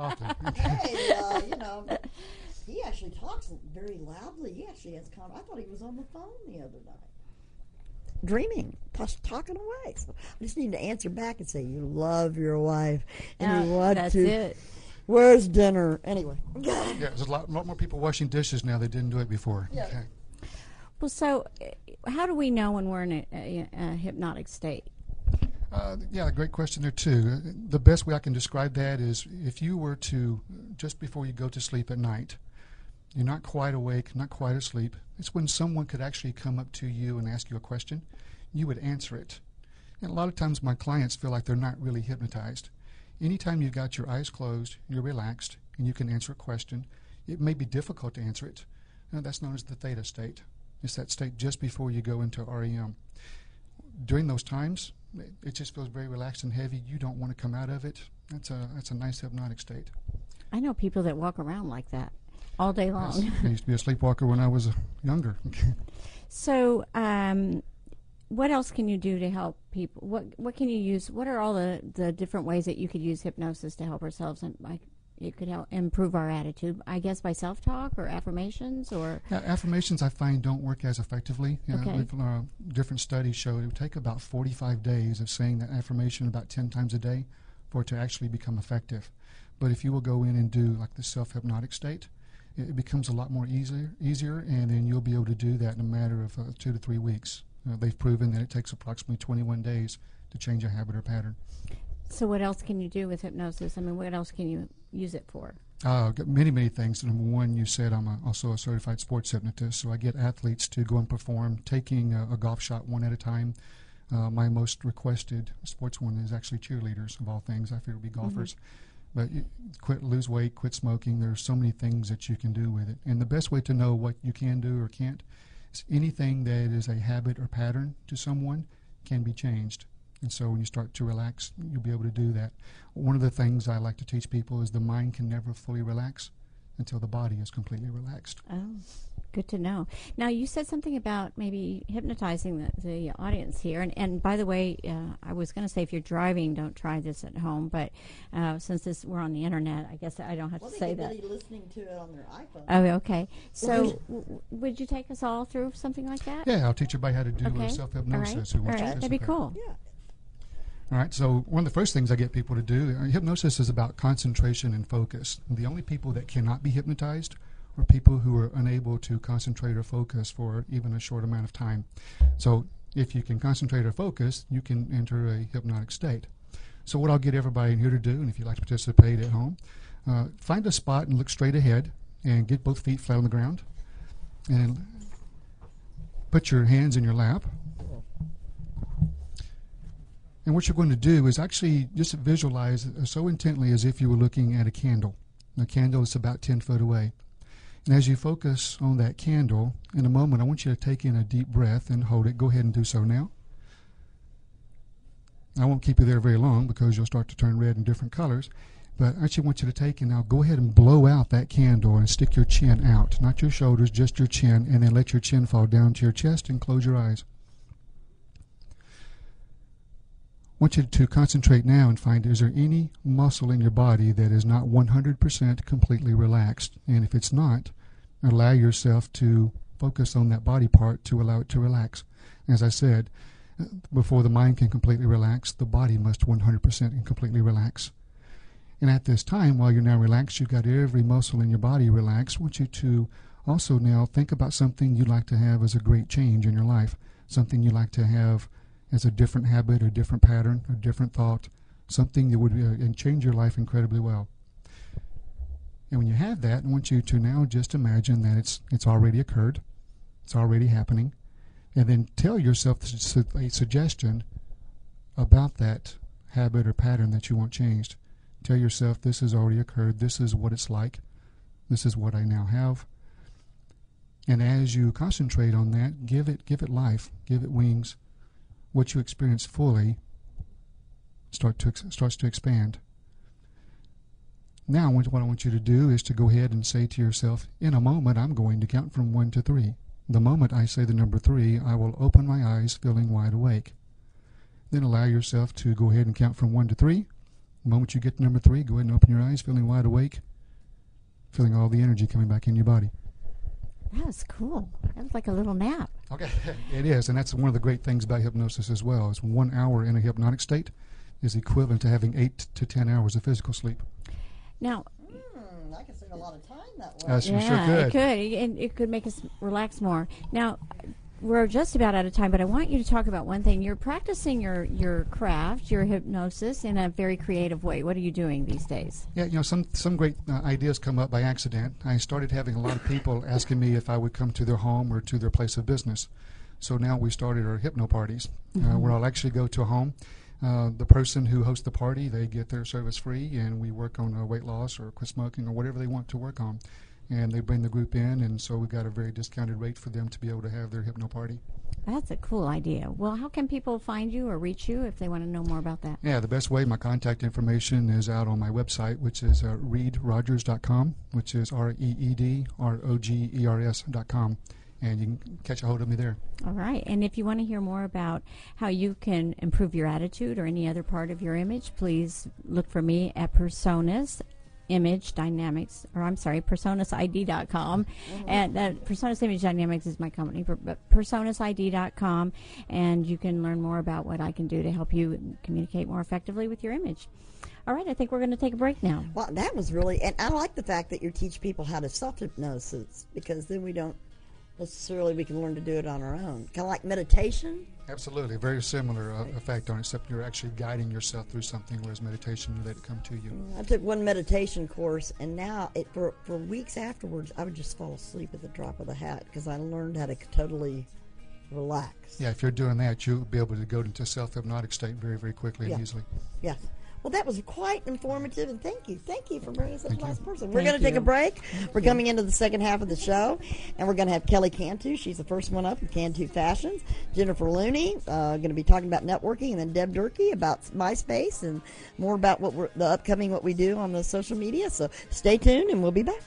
Often. Hey, he actually talks very loudly. He actually has I thought he was on the phone the other night. Dreaming, talking away. So I just need to answer back and say, you love your wife. And you want that's to. it. Where's dinner? Anyway. Yeah, there's a lot more people washing dishes now that didn't do it before. Yeah. Okay. Well, so how do we know when we're in a hypnotic state? Yeah, great question there, too. The best way I can describe that is if you were to, just before you go to sleep at night, you're not quite awake, not quite asleep. It's when someone could actually come up to you and ask you a question. You would answer it. And a lot of times my clients feel like they're not really hypnotized. Anytime you've got your eyes closed, you're relaxed, and you can answer a question, it may be difficult to answer it. That's known as the theta state. It's that state just before you go into REM. During those times, it just feels very relaxed and heavy. You don't want to come out of it. That's a nice hypnotic state. I know people that walk around like that all day long. Yes, I used to be a sleepwalker when I was younger. So, what else can you do to help people? What can you use? What are all the different ways that you could use hypnosis to help ourselves? And it could help improve our attitude, I guess, by self-talk or affirmations, or affirmations I find don't work as effectively. Okay. Different studies show it would take about 45 days of saying that affirmation about 10 times a day for it to actually become effective. But if you will go in and do like the self-hypnotic state, it becomes a lot more easier, and then you'll be able to do that in a matter of 2 to 3 weeks. They've proven that it takes approximately 21 days to change a habit or pattern. So what else can you do with hypnosis? I mean, what else can you use it for? Many things. Number one, you said I'm also a certified sports hypnotist, so I get athletes to go and perform, taking a golf shot one at a time. My most requested sports one is actually cheerleaders, of all things. I figure it would be golfers. Mm-hmm. But lose weight, quit smoking. There are so many things that you can do with it. And the best way to know what you can do or can't is anything that is a habit or pattern to someone can be changed. And so when you start to relax, you'll be able to do that. One of the things I like to teach people is the mind can never fully relax until the body is completely relaxed. Oh, good to know. Now, you said something about maybe hypnotizing the audience here. And by the way, I was going to say if you're driving, don't try this at home. But since we're on the Internet, I guess I don't have to say that. Well, they could be listening to it on their iPhone. Oh, okay. So would you take us all through something like that? Yeah, I'll teach everybody how to do self-hypnosis. All right, that'd be cool. Yeah. All right, so one of the first things I get people to do, hypnosis is about concentration and focus. The only people that cannot be hypnotized are people who are unable to concentrate or focus for even a short amount of time. So if you can concentrate or focus, you can enter a hypnotic state. So what I'll get everybody in here to do, and if you'd like to participate at home, find a spot and look straight ahead and get both feet flat on the ground. And put your hands in your lap. And what you're going to do is actually just visualize so intently as if you were looking at a candle. The candle is about 10 foot away. And as you focus on that candle, in a moment I want you to take in a deep breath and hold it. Go ahead and do so now. I won't keep you there very long because you'll start to turn red in different colors. But I actually want you to take and now go ahead and blow out that candle and stick your chin out. Not your shoulders, just your chin. And then let your chin fall down to your chest and close your eyes. I want you to concentrate now and find, is there any muscle in your body that is not 100% completely relaxed? And if it's not, allow yourself to focus on that body part to allow it to relax. As I said, before the mind can completely relax, the body must 100% and completely relax. And at this time, while you're now relaxed, you've got every muscle in your body relaxed. I want you to also now think about something you'd like to have as a great change in your life, something you'd like to have as a different habit, a different pattern, a different thought, something that would and change your life incredibly well. And when you have that, I want you to now just imagine that it's already occurred, it's already happening, and then tell yourself a suggestion about that habit or pattern that you want changed. Tell yourself, this has already occurred, this is what it's like, this is what I now have. And as you concentrate on that, give it life, give it wings. What you experience fully starts to expand. Now what I want you to do is to go ahead and say to yourself, in a moment I'm going to count from 1 to 3. The moment I say the number 3, I will open my eyes feeling wide awake. Then allow yourself to go ahead and count from 1 to 3, The moment you get to number 3, go ahead and open your eyes, feeling wide awake, feeling all the energy coming back in your body. That was cool. That was like a little nap. Okay, it is, and that's one of the great things about hypnosis as well. Is 1 hour in a hypnotic state is equivalent to having 8 to 10 hours of physical sleep. Now, I can spend a lot of time that way. You sure could. It could, and it could make us relax more. Now, we're just about out of time, but I want you to talk about one thing. You're practicing your craft, your hypnosis, in a very creative way. What are you doing these days? Yeah, some great ideas come up by accident. I started having a lot of people asking me if I would come to their home or to their place of business. So now we started our hypno parties, where I'll actually go to a home. The person who hosts the party, they get their service free, and we work on weight loss or quit smoking or whatever they want to work on. And they bring the group in, and so we've got a very discounted rate for them to be able to have their hypno party. That's a cool idea. Well, how can people find you or reach you if they want to know more about that? Yeah, the best way, my contact information is out on my website, which is reedrogers.com, which is reedrogers.com. And you can catch a hold of me there. All right. And if you want to hear more about how you can improve your attitude or any other part of your image, please look for me at Personas Image Dynamics, PersonasID.com. And Personas Image Dynamics is my company, but PersonasID.com, and you can learn more about what I can do to help you communicate more effectively with your image. All right, I think we're going to take a break now. Well, that was really, and I like the fact that you teach people how to self-hypnosis, because then we can learn to do it on our own. Kind of like meditation. Absolutely. Very similar effect on it, except you're actually guiding yourself through something, whereas meditation, you let it come to you. I took one meditation course, and now for weeks afterwards, I would just fall asleep at the drop of the hat because I learned how to totally relax. Yeah, if you're doing that, you'll be able to go into self-hypnotic state very, very quickly and easily. Yes. Well, that was quite informative, and thank you for bringing such a nice person. We're Thank going to take you. a break. We're coming into the second half of the show, and we're going to have Kelly Cantu. She's the first one up in Cantu Fashions. Jennifer Looney going to be talking about networking, and then Deb Durkee about MySpace and more about what we do on the social media. So stay tuned, and we'll be back.